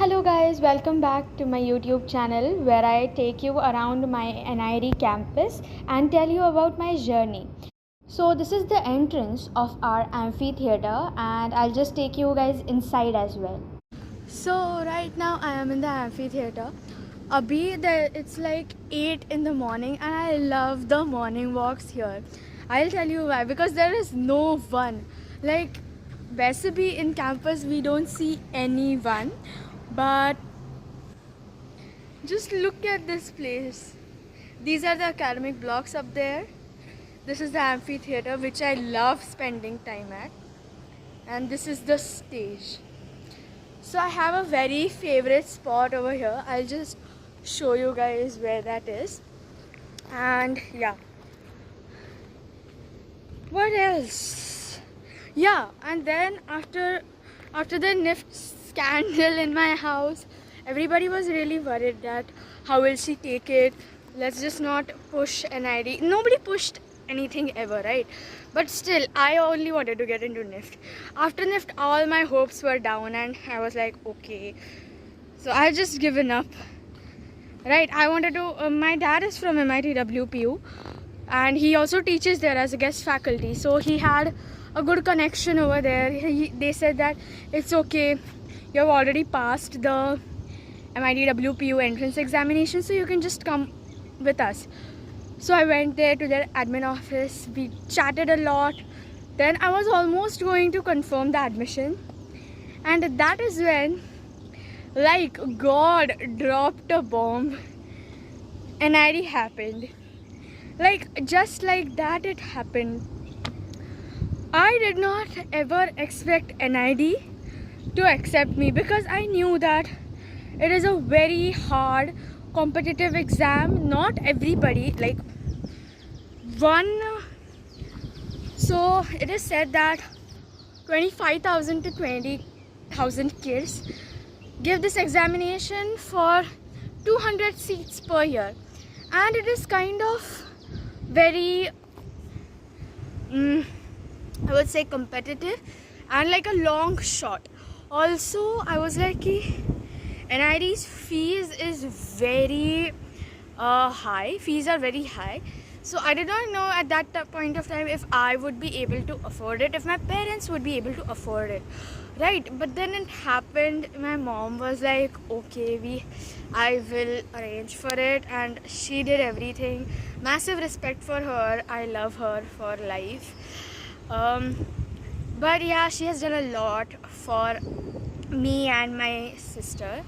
Hello guys, welcome back to my YouTube channel where I take you around my NID campus and tell you about my journey. So this is the entrance of our amphitheater and I'll just take you guys inside as well. So right now I am in the amphitheater. It's like 8 in the morning and I love the morning walks here. I'll tell you why, because there is no one. Like वैसे भी in campus we don't see anyone, but just look at this place. These are the academic blocks up there. This is the amphitheater which I love spending time at, and this is the stage. So I have a very favorite spot over here. I'll just show you guys where that is. And yeah, what else? Yeah, and then after the NIFT scandal in my house, everybody was really worried that how will she take it, let's just not push NID. Nobody pushed anything ever, right? But still, I only wanted to get into NIFT. After NIFT, all my hopes were down and I was like, okay, so I just given up, right? I wanted to, my dad is from MIT WPU and he also teaches there as a guest faculty, so he had a good connection over there. They said that it's okay, you have already passed the MIT WPU entrance examination, so you can just come with us. So I went there to their admin office, we chatted a lot. Then I was almost going to confirm the admission, and that is when, like, God dropped a bomb. NID happened. Like, just like that it happened. I did not ever expect NID to accept me because I knew that it is a very hard competitive exam. Not everybody, like so it is said that 25,000 to 20,000 kids give this examination for 200 seats per year, and it is kind of very I would say competitive and like a long shot. Also, I was like, NID's fees is very high. Fees are very high. So I did not know at that point of time if I would be able to afford it, if my parents would be able to afford it, right? But then it happened. My mom was like, okay, I will arrange for it, and she did everything. Massive respect for her. I love her for life. But yeah, she has done a lot for me and my sister.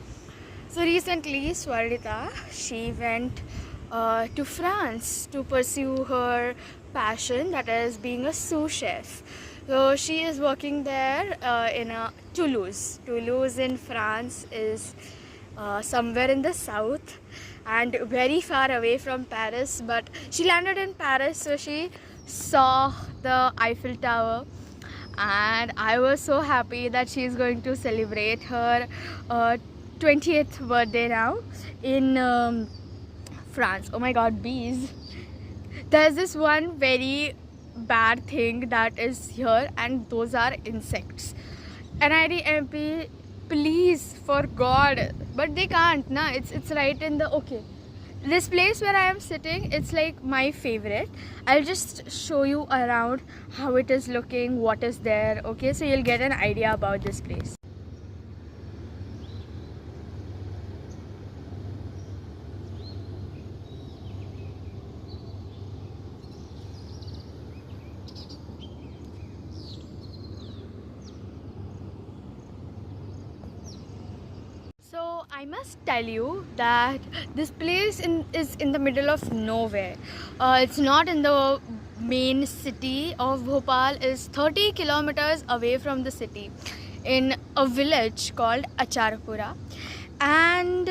So recently, Swarnita, she went to France to pursue her passion, that is being a sous chef. So she is working there in Toulouse. Toulouse in France is somewhere in the south and very far away from Paris, but she landed in Paris, so she saw the Eiffel Tower, and I was so happy that she is going to celebrate her 20th birthday now in France. Oh my god, bees. There's this one very bad thing that is here, and those are insects. NID MP, please, for God, but they can't, na? It's right in the, okay. This place where I am sitting, it's like my favorite. I'll just show you around how it is looking, what is there, okay? So you'll get an idea about this place. So I must tell you that this place is in the middle of nowhere. It's not in the main city of Bhopal. It's 30 kilometers away from the city in a village called Acharpura, and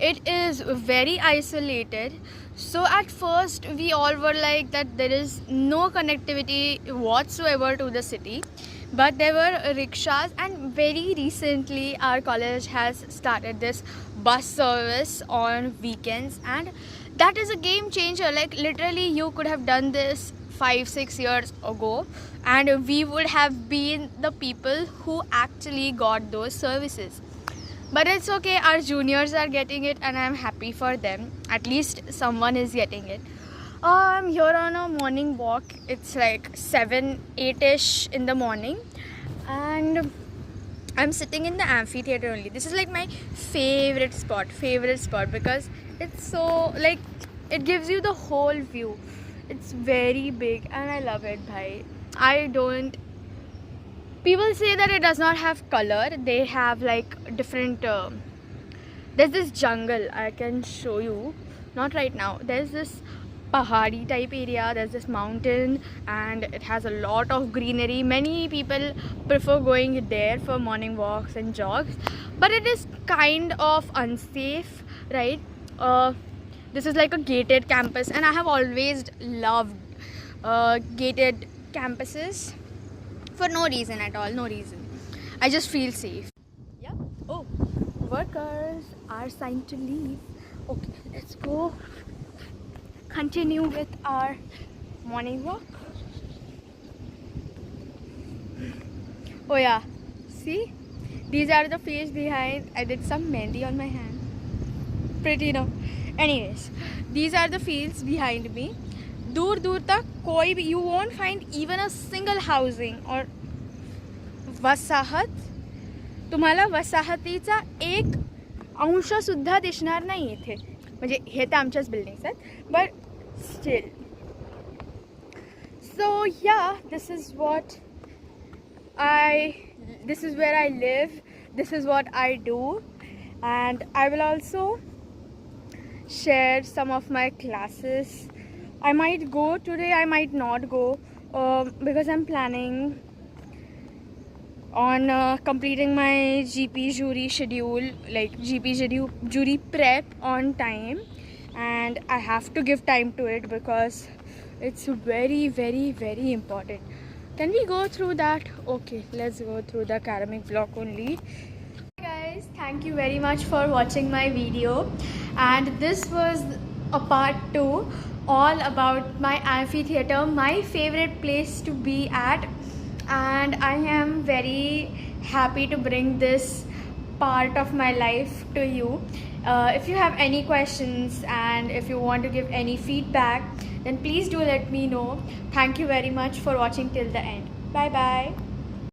it is very isolated. So at first we all were like that there is no connectivity whatsoever to the city, but there were rickshaws, and very recently our college has started this bus service on weekends, and that is a game changer. Like literally you could have done this 5-6 years ago and we would have been the people who actually got those services. But it's okay, our juniors are getting it and I'm happy for them. At least someone is getting it. I'm here on a morning walk. It's like 7, 8ish in the morning. And I'm sitting in the amphitheater only. This is like my favorite spot because it's so like it gives you the whole view. It's very big and I love it, bhai. People say that it does not have color. They have like different. There's this jungle. I can show you. Not right now. There's this pahadi type area. There's this mountain and it has a lot of greenery. Many people prefer going there for morning walks and jogs, but it is kind of unsafe, right? This is like a gated campus and I have always loved gated campuses for no reason at all. No reason. I just feel safe. Yeah. Oh, workers are signed to leave. Okay, let's go continue with our morning walk. Oh yeah, see, these are the fields behind. I did some mehndi on my hand. Pretty, no? Anyways, these are the fields behind me. दूर दूर तक कोई भी, you won't find even a single housing or वसाहत. तुम्हाला वसाहतीचा एक अंश सुद्धा दिसणार नाही इथे. म्हणजे हे तर आमच्याच बिल्डिंग्स आहेत, but still. So yeah, this is where I live. This is what I do, and I will also share some of my classes. I might go today, I might not go, because I'm planning on completing my GP jury schedule, like GP jury prep on time, and I have to give time to it because it's very, very, very important. Can we go through that? Okay, let's go through the academic block only. Hi guys, thank you very much for watching my video, and this was a part 2 all about my amphitheater, my favorite place to be at, and I am very happy to bring this part of my life to you. If you have any questions and if you want to give any feedback, then please do let me know. Thank you very much for watching till the end. Bye bye.